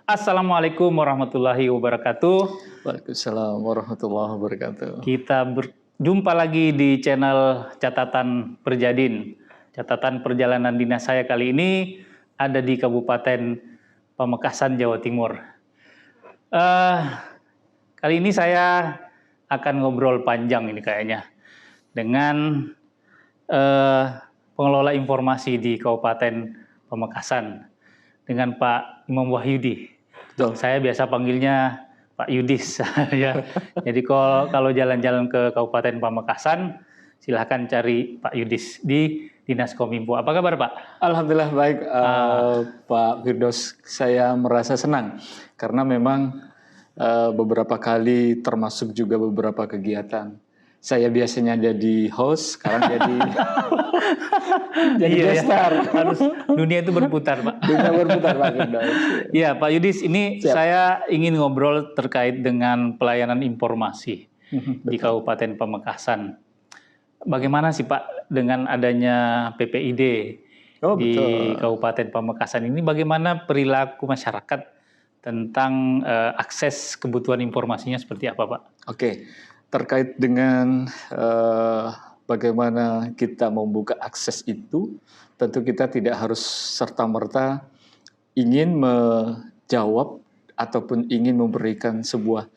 Assalamualaikum warahmatullahi wabarakatuh. Waalaikumsalam warahmatullahi wabarakatuh. Kita berjumpa lagi di channel Catatan Perjadin. Catatan perjalanan dinas saya kali ini ada di Kabupaten Pamekasan, Jawa Timur. Kali ini saya akan ngobrol panjang ini kayaknya dengan pengelola informasi di Kabupaten Pamekasan, dengan Pak Imam Wahyudi. Betul. Saya biasa panggilnya Pak Yudis ya. Jadi kalau jalan-jalan ke Kabupaten Pamekasan, silahkan cari Pak Yudis di Dinas Kominfo. Apa kabar Pak? Alhamdulillah baik, Pak Firdaus. Saya merasa senang karena memang beberapa kali termasuk juga beberapa kegiatan. Saya biasanya jadi host, sekarang jadi gestar. Harus dunia itu berputar, Pak. Dunia berputar, Pak Firdaus. Iya, Pak Yudis, ini Siap. saya ingin ngobrol terkait dengan pelayanan informasi di Kabupaten Pamekasan. Bagaimana sih Pak dengan adanya PPID di Kabupaten Pamekasan ini? Bagaimana perilaku masyarakat tentang akses kebutuhan informasinya seperti apa, Pak? Oke. Terkait dengan bagaimana kita membuka akses itu, tentu kita tidak harus serta-merta ingin menjawab ataupun ingin memberikan sebuah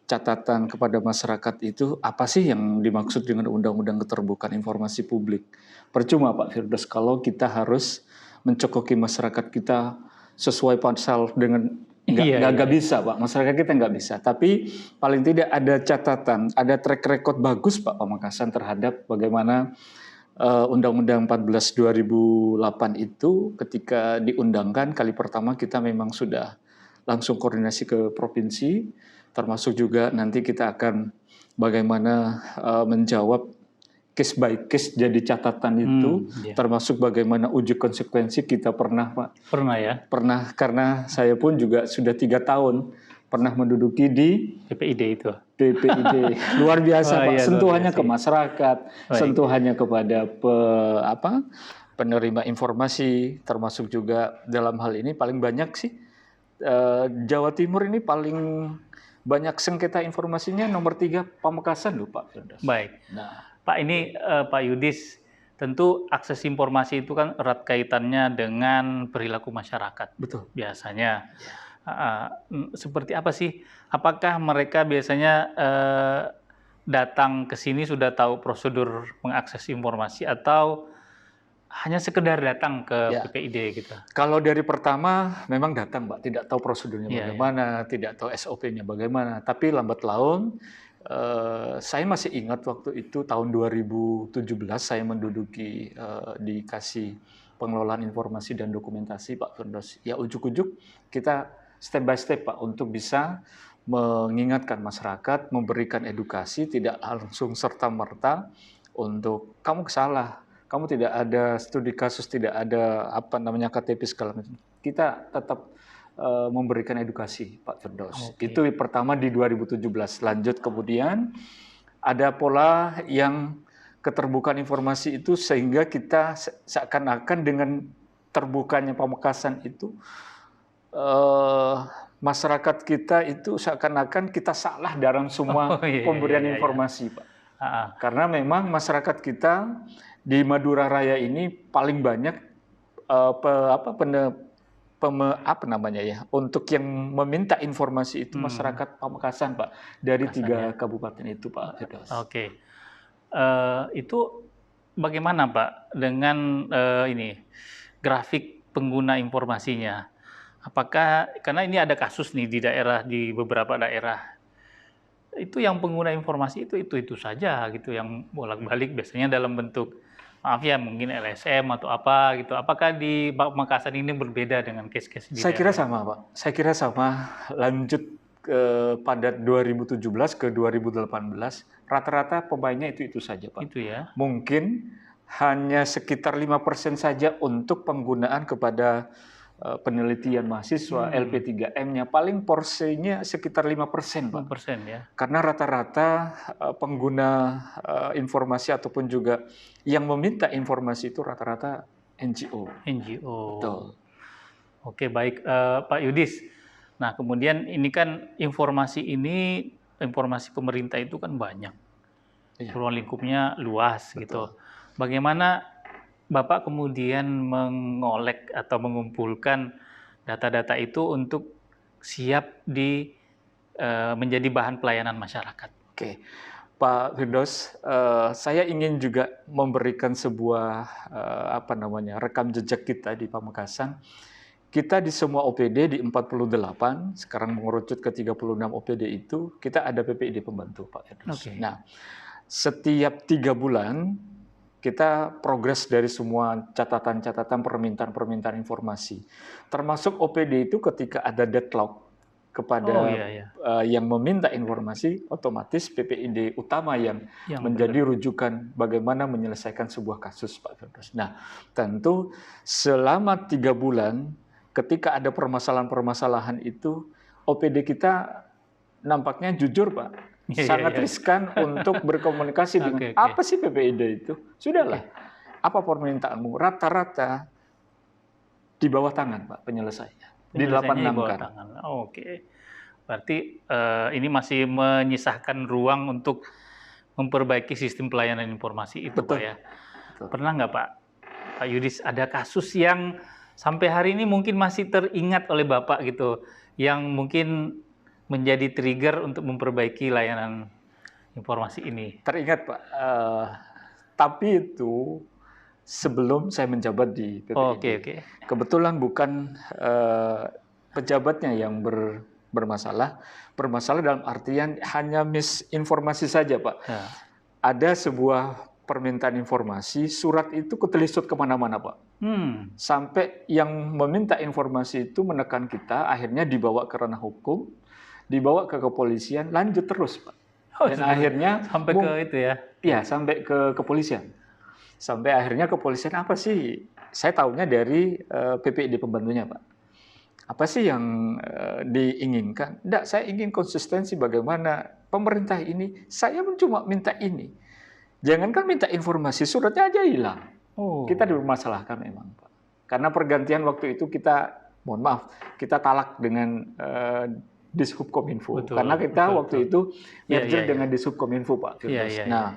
catatan kepada masyarakat itu apa sih yang dimaksud dengan Undang-Undang Keterbukaan Informasi Publik. Percuma Pak Firdaus kalau kita harus mencokoki masyarakat kita sesuai pasal dengan nggak bisa Pak, masyarakat kita nggak bisa. Tapi paling tidak ada catatan, ada track record bagus Pak Pamekasan terhadap bagaimana Undang-Undang 14 2008 itu ketika diundangkan kali pertama kita memang sudah langsung koordinasi ke provinsi, termasuk juga nanti kita akan bagaimana menjawab case by case jadi catatan itu, termasuk bagaimana uji konsekuensi kita pernah Pak. Pernah ya? Pernah, karena saya pun juga sudah 3 tahun pernah menduduki di PPID itu. PPID. Luar biasa Pak, sentuhannya biasa. ke masyarakat, sentuhannya kepada penerima informasi, termasuk juga dalam hal ini paling banyak sih Jawa Timur ini paling banyak sengketa informasinya nomor 3 Pamekasan loh Pak Firdaus. Baik. Nah, Pak ini Pak Yudis, tentu akses informasi itu kan erat kaitannya dengan perilaku masyarakat. Betul. Biasanya seperti apa sih? Apakah mereka biasanya datang ke sini sudah tahu prosedur mengakses informasi atau hanya sekedar datang ke PPID gitu? Kalau dari pertama memang datang Pak, tidak tahu prosedurnya bagaimana, tidak tahu SOP-nya bagaimana. Tapi lambat laun saya masih ingat waktu itu tahun 2017 saya menduduki dikasih pengelolaan informasi dan dokumentasi Pak Firdaus. Ya ujuk-ujuk kita step by step Pak untuk bisa mengingatkan masyarakat, memberikan edukasi, tidak langsung serta-merta untuk kamu salah, kamu tidak ada studi kasus, tidak ada KTP segala macam. Kita tetap memberikan edukasi Pak Firdaus. Itu pertama di 2017. Lanjut kemudian ada pola yang keterbukaan informasi itu sehingga kita seakan-akan dengan terbukanya Pamekasan itu masyarakat kita itu seakan-akan kita salah dalam semua pemberian informasi Pak. Karena memang masyarakat kita di Madura Raya ini paling banyak untuk yang meminta informasi itu masyarakat Pamekasan Pak, dari 3 kabupaten itu Pak Firdaus. Itu bagaimana Pak dengan ini grafik pengguna informasinya? Apakah karena ini ada kasus nih di beberapa daerah itu yang pengguna informasi itu saja gitu, yang bolak-balik biasanya dalam bentuk maaf ya mungkin LSM atau apa gitu. Apakah di Pamekasan ini berbeda dengan case-case di Saya kira sama Pak. Saya kira sama. Lanjut pada 2017 ke 2018 rata-rata pemainnya itu saja Pak. Itu ya. Mungkin hanya sekitar 5% saja untuk penggunaan kepada penelitian mahasiswa LP3M-nya, paling porsinya sekitar 5% Pak. 5% ya. Karena rata-rata pengguna informasi ataupun juga yang meminta informasi itu rata-rata NGO. NGO. Betul. Oke baik Pak Yudis. Nah, kemudian ini kan informasi pemerintah itu kan banyak, Iya, ruang lingkupnya luas betul. gitu. Bagaimana Bapak kemudian mengolek atau mengumpulkan data-data itu untuk siap menjadi bahan pelayanan masyarakat? Oke, Pak Firdaus, saya ingin juga memberikan sebuah apa namanya rekam jejak kita di Pamekasan. Kita di semua OPD di 48, sekarang mengerucut ke 36 OPD itu, kita ada PPID pembantu, Pak Firdaus. Oke. Nah, setiap 3 bulan kita progres dari semua catatan-catatan permintaan-permintaan informasi. Termasuk OPD itu ketika ada deadlock Oh kepada iya ya, yang meminta informasi, otomatis PPID utama yang yang benar. menjadi rujukan bagaimana menyelesaikan sebuah kasus, Pak Firdaus. Nah, tentu selama 3 bulan ketika ada permasalahan-permasalahan itu, OPD kita nampaknya jujur, Pak, Iya iya sangat iya. riskan untuk berkomunikasi dengan Oke oke. apa sih PPID itu? Sudahlah, apa permintaanmu? Rata-rata di bawah tangan, Pak, penyelesaiannya. Di Penyelesaiannya di 86 bawah kan. tangan. Oke. Berarti ini masih menyisahkan ruang untuk memperbaiki sistem pelayanan informasi itu, Pak Betul, ya. betul. Pernah nggak Pak Yudis ada kasus yang sampai hari ini mungkin masih teringat oleh Bapak gitu, yang mungkin menjadi trigger untuk memperbaiki layanan informasi ini? Teringat, Pak, tapi itu sebelum saya menjabat di PPID. Oke oke. Kebetulan bukan pejabatnya yang bermasalah. Bermasalah dalam artian hanya misinformasi saja, Pak. Ya. Ada sebuah permintaan informasi, surat itu ketelisut kemana-mana, Pak. Sampai yang meminta informasi itu menekan kita, akhirnya dibawa ke ranah hukum, dibawa ke kepolisian, lanjut terus, Pak. Oh, Dan akhirnya sampai ke itu ya. ya sampai ke kepolisian. Sampai akhirnya kepolisian apa sih? Saya tahunya dari PPID pembantunya, Pak. Apa sih yang diinginkan? Enggak, saya ingin konsistensi bagaimana pemerintah ini, saya cuma minta ini. Jangankan minta informasi, suratnya aja hilang. Oh. Kita dipermasalahkan memang, Pak. Karena pergantian waktu itu kita, mohon maaf, kita talak dengan Dishub-Kominfo. Betul, Karena kita betul, waktu betul. itu Iya, merger iya, dengan iya. Dishub-Kominfo, Pak Iya, Firdaus. iya, Nah,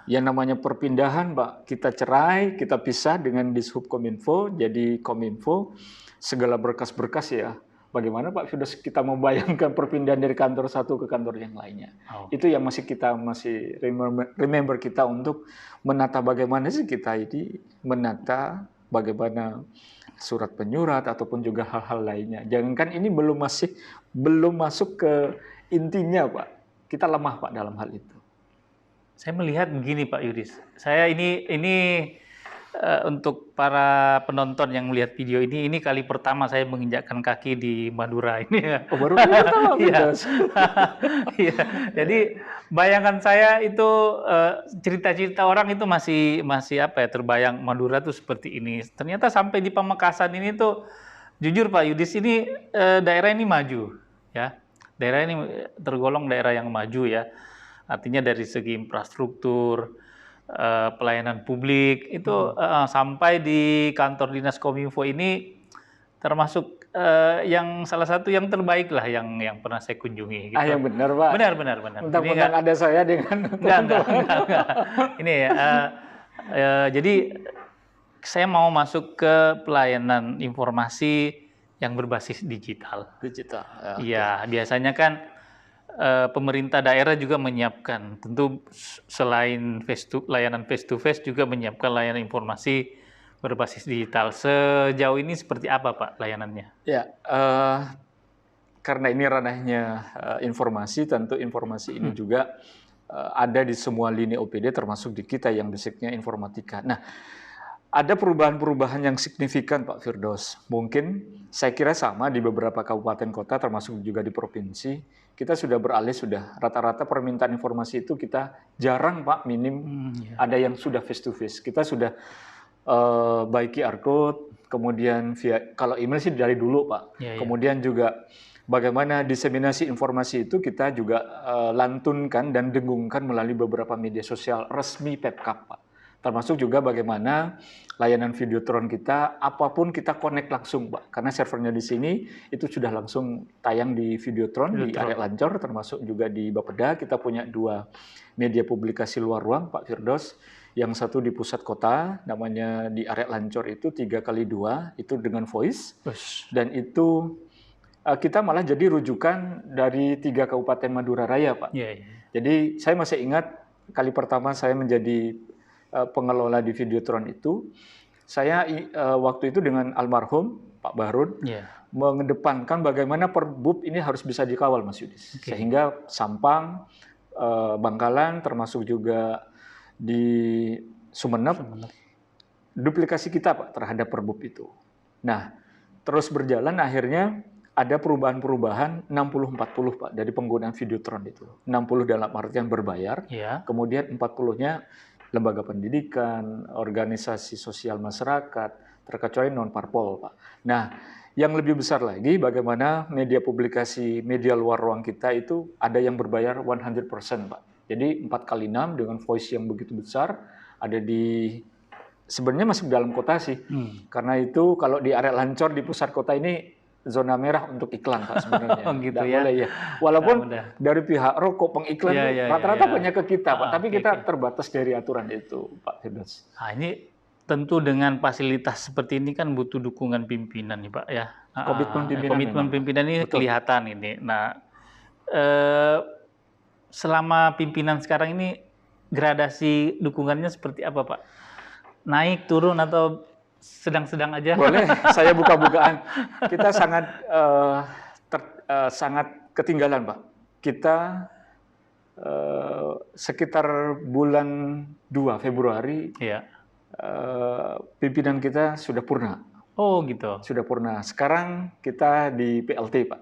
yang namanya perpindahan, Pak, kita cerai, kita pisah dengan Dishub-Kominfo, jadi Kominfo, segala berkas-berkas ya. Bagaimana Pak Firdaus kita membayangkan perpindahan dari kantor satu ke kantor yang lainnya. Oh. Itu yang masih remember kita untuk menata bagaimana sih kita ini menata bagaimana surat penyurat ataupun juga hal-hal lainnya. Jangankan ini belum masuk ke intinya, Pak. Kita lemah, Pak, dalam hal itu. Saya melihat begini Pak Yudis. Saya ini untuk para penonton yang melihat video ini kali pertama saya menginjakkan kaki di Madura ini ya. Oh, baru pertama, Iya. Firdaus. Iya. Jadi bayangan saya itu cerita-cerita orang itu masih apa ya, terbayang Madura tuh seperti ini. Ternyata sampai di Pamekasan ini tuh jujur Pak Yudis ini daerah ini maju ya. Daerah ini tergolong daerah yang maju ya. Artinya dari segi infrastruktur, pelayanan publik itu sampai di kantor dinas Kominfo ini termasuk yang salah satu yang terbaik lah yang pernah saya kunjungi. Gitu. Yang benar, Pak. Benar. Mentang-mentang ada saya dengan enggak. Ini ya. Jadi saya mau masuk ke pelayanan informasi yang berbasis digital. Digital. Iya, biasanya kan pemerintah daerah juga menyiapkan, tentu selain layanan face to face juga menyiapkan layanan informasi berbasis digital. Sejauh ini seperti apa Pak layanannya? Ya, karena ini ranahnya informasi, tentu informasi ini juga ada di semua lini OPD termasuk di kita yang basicnya informatika. Nah, ada perubahan-perubahan yang signifikan Pak Firdaus. Mungkin saya kira sama di beberapa kabupaten kota termasuk juga di provinsi. Kita sudah beralih, sudah rata-rata permintaan informasi itu kita jarang Pak, minim ada yang sudah face to face. Kita sudah baik QR code, kemudian via, kalau email sih dari dulu Pak. Kemudian juga bagaimana diseminasi informasi itu kita juga lantunkan dan dengungkan melalui beberapa media sosial resmi Pemkab Pak. Termasuk juga bagaimana layanan Videotron kita, apapun kita connect langsung, Pak. Karena servernya di sini itu sudah langsung tayang di Videotron, di Arek Lancor, termasuk juga di Bapeda. Kita punya 2 media publikasi luar ruang, Pak Firdaus. Yang satu di pusat kota, namanya di Arek Lancor itu 3x2, itu dengan voice. Dan itu kita malah jadi rujukan dari 3 Kabupaten Madura Raya, Pak. Jadi saya masih ingat kali pertama saya menjadi pengelola di Videotron itu, saya waktu itu dengan almarhum Pak Bahrun mengedepankan bagaimana Perbub ini harus bisa dikawal, Mas Yudis. Sehingga Sampang, Bangkalan, termasuk juga di Sumeneb, duplikasi kita, Pak, terhadap Perbub itu. Nah, terus berjalan akhirnya ada perubahan-perubahan 60-40, Pak, dari penggunaan Videotron itu. 60 dalam artian berbayar, kemudian 40-nya lembaga pendidikan, organisasi sosial masyarakat, terkecuali non-parpol, Pak. Nah, yang lebih besar lagi bagaimana media publikasi, media luar ruang kita itu ada yang berbayar 100%, Pak. Jadi 4x6 dengan voice yang begitu besar, ada di, sebenarnya masih dalam kota sih. Karena itu kalau di Arek Lancor di pusat kota ini, zona merah untuk iklan, Pak, sebenarnya. Gitu boleh ya. Walaupun dari pihak rokok pengiklan rata-rata banyak ke kita, Pak. Tapi kita terbatas dari aturan itu, Pak Firdaus. Nah, ini tentu dengan fasilitas seperti ini kan butuh dukungan pimpinan nih, Pak, ya. Komitmen pimpinan ini kelihatan ini. Nah, selama pimpinan sekarang ini gradasi dukungannya seperti apa, Pak? Naik, turun, atau sedang-sedang aja? Boleh, saya buka-bukaan. Kita sangat sangat ketinggalan, Pak. Kita sekitar bulan 2 Februari, pimpinan kita sudah purna. Oh, gitu. Sudah purna. Sekarang kita di PLT, Pak.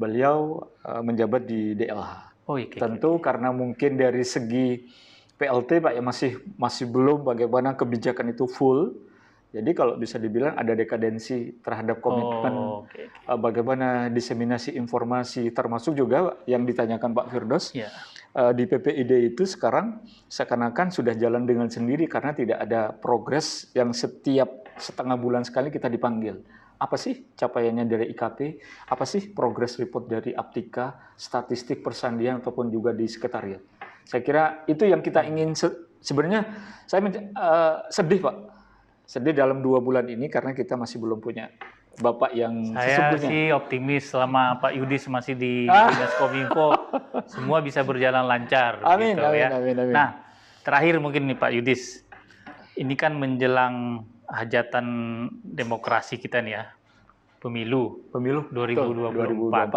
Beliau menjabat di DLH. Tentu karena mungkin dari segi PLT, Pak, ya masih belum bagaimana kebijakan itu full. Jadi kalau bisa dibilang ada dekadensi terhadap komitmen bagaimana diseminasi informasi, termasuk juga yang ditanyakan Pak Firdaus, di PPID itu sekarang seakan-akan sudah jalan dengan sendiri karena tidak ada progres yang setiap setengah bulan sekali kita dipanggil. Apa sih capaiannya dari IKP, apa sih progres report dari Aptika, statistik persandian ataupun juga di sekretariat. Saya kira itu yang kita ingin, sebenarnya saya sedih, Pak. Sedih dalam 2 bulan ini karena kita masih belum punya Bapak yang sesungguhnya. Saya sih optimis selama Pak Yudis masih di Dinas Kominfo, semua bisa berjalan lancar. Amin, gitu, amin, ya. Amin. Nah, terakhir mungkin nih Pak Yudis, ini kan menjelang hajatan demokrasi kita nih ya, pemilu 2024.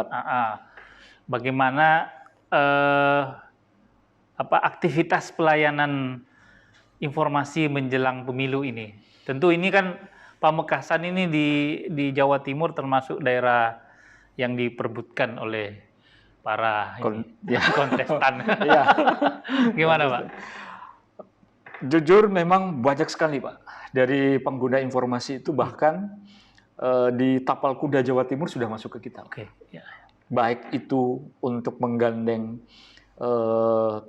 Bagaimana aktivitas pelayanan informasi menjelang pemilu ini? Tentu ini kan Pamekasan ini di Jawa Timur termasuk daerah yang diperebutkan oleh para kontestan. Gimana, Pak? Jujur memang banyak sekali, Pak. Dari pengguna informasi itu bahkan di Tapal Kuda Jawa Timur sudah masuk ke kita. Baik itu untuk menggandeng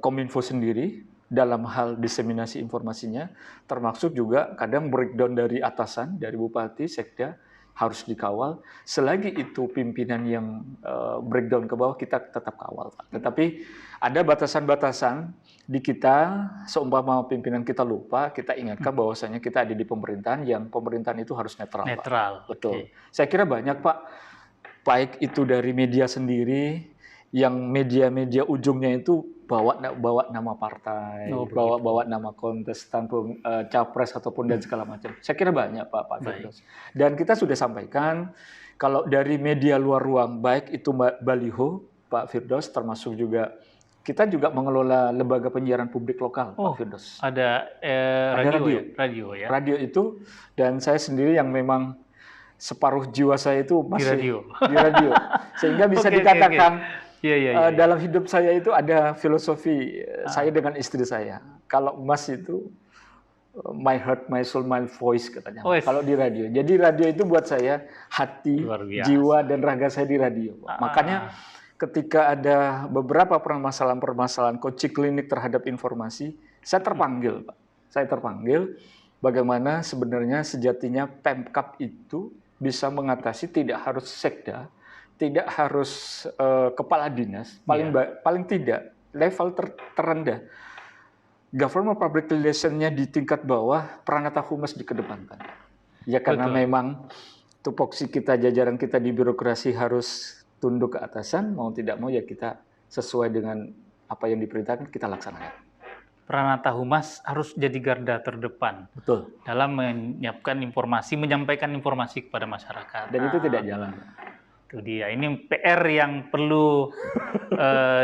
Kominfo sendiri dalam hal diseminasi informasinya, termasuk juga kadang breakdown dari atasan, dari bupati, sekda, harus dikawal. Selagi itu pimpinan yang breakdown ke bawah, kita tetap kawal, Pak. Tetapi ada batasan-batasan di kita, seumpama pimpinan kita lupa, kita ingatkan bahwasanya kita ada di pemerintahan, yang pemerintahan itu harus netral, Pak. Betul. Saya kira banyak, Pak, baik itu dari media sendiri, yang media-media ujungnya itu bawa nama partai, bawa nama kontestan, capres ataupun dan segala macam. Saya kira banyak, Pak Firdaus. Dan kita sudah sampaikan kalau dari media luar ruang, baik itu Baliho, Pak Firdaus, termasuk juga kita juga mengelola lembaga penyiaran publik lokal, Pak Firdaus. Ada radio ya. Radio itu, dan saya sendiri yang memang separuh jiwa saya itu masih di radio. Sehingga bisa dikatakan dalam hidup saya itu ada filosofi saya dengan istri saya. Kalau Mas itu my heart, my soul, my voice katanya. Kalau di radio. Jadi radio itu buat saya hati, jiwa dan raga saya di radio. Makanya ketika ada beberapa permasalahan-permasalahan coaching klinik terhadap informasi, saya terpanggil, Pak. saya terpanggil bagaimana sebenarnya sejatinya Pemkab itu bisa mengatasi, tidak harus sekda, tidak harus kepala dinas, paling tidak level terendah. Government public relation-nya di tingkat bawah, Pranata Humas dikedepankan. Ya karena memang tupoksi kita, jajaran kita di birokrasi harus tunduk ke atasan, mau tidak mau ya kita sesuai dengan apa yang diperintahkan kita laksanakan. Pranata Humas harus jadi garda terdepan. Betul. Dalam menyiapkan informasi, menyampaikan informasi kepada masyarakat. Dan itu tidak jalan. Itu dia. Ini PR yang perlu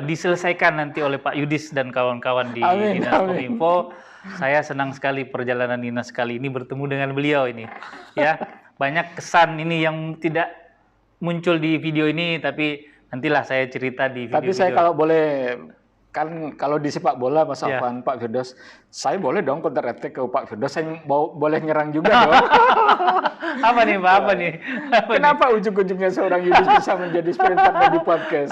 diselesaikan nanti oleh Pak Yudis dan kawan-kawan di Dinas Kominfo. Saya senang sekali perjalanan dinas kali ini bertemu dengan beliau ini. Ya. Banyak kesan ini yang tidak muncul di video ini, tapi nantilah saya cerita di video. Tapi saya kalau boleh, kan kalau di sepak bola Mas Afwan, Pak Firdaus, saya boleh dong counter attack ke Pak Firdaus, saya boleh nyerang juga dong. Apa nih Pak? Apa nih? Kenapa ujung-ujungnya seorang Yudis bisa menjadi sprint partner di podcast?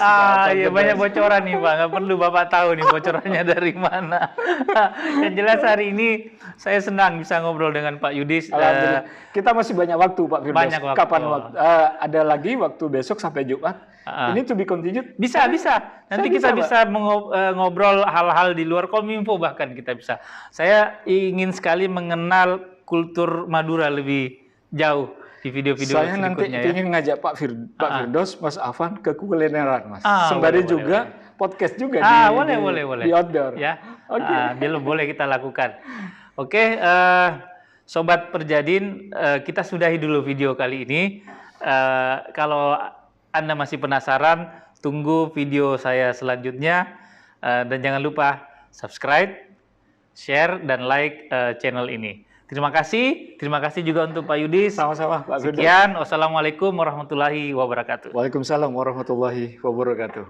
Iya banyak bocoran nih Pak, nggak perlu Bapak tahu nih bocorannya dari mana. Yang jelas hari ini saya senang bisa ngobrol dengan Pak Yudis. Alhamdulillah. Kita masih banyak waktu Pak Firdaus. Banyak waktu. Kapan waktu? Ada lagi waktu besok sampai Jumat. Ini to be continued? Bisa. Nanti kita bisa ngobrol hal-hal di luar Kominfo, bahkan kita bisa. Saya ingin sekali mengenal kultur Madura lebih jauh di video-video saya berikutnya. Saya nanti ingin ngajak Pak Firdaus, Mas Afwan ke kulineran, Mas. Sembari juga podcast juga di outdoor. Ya, boleh kita lakukan. Oke, Sobat Perjadin, kita sudahi dulu video kali ini. Kalau Anda masih penasaran, tunggu video saya selanjutnya. Dan jangan lupa subscribe, share, dan like channel ini. Terima kasih juga untuk Pak Yudis. Sama-sama Pak Firdaus. Sekian, wassalamualaikum warahmatullahi wabarakatuh. Waalaikumsalam warahmatullahi wabarakatuh.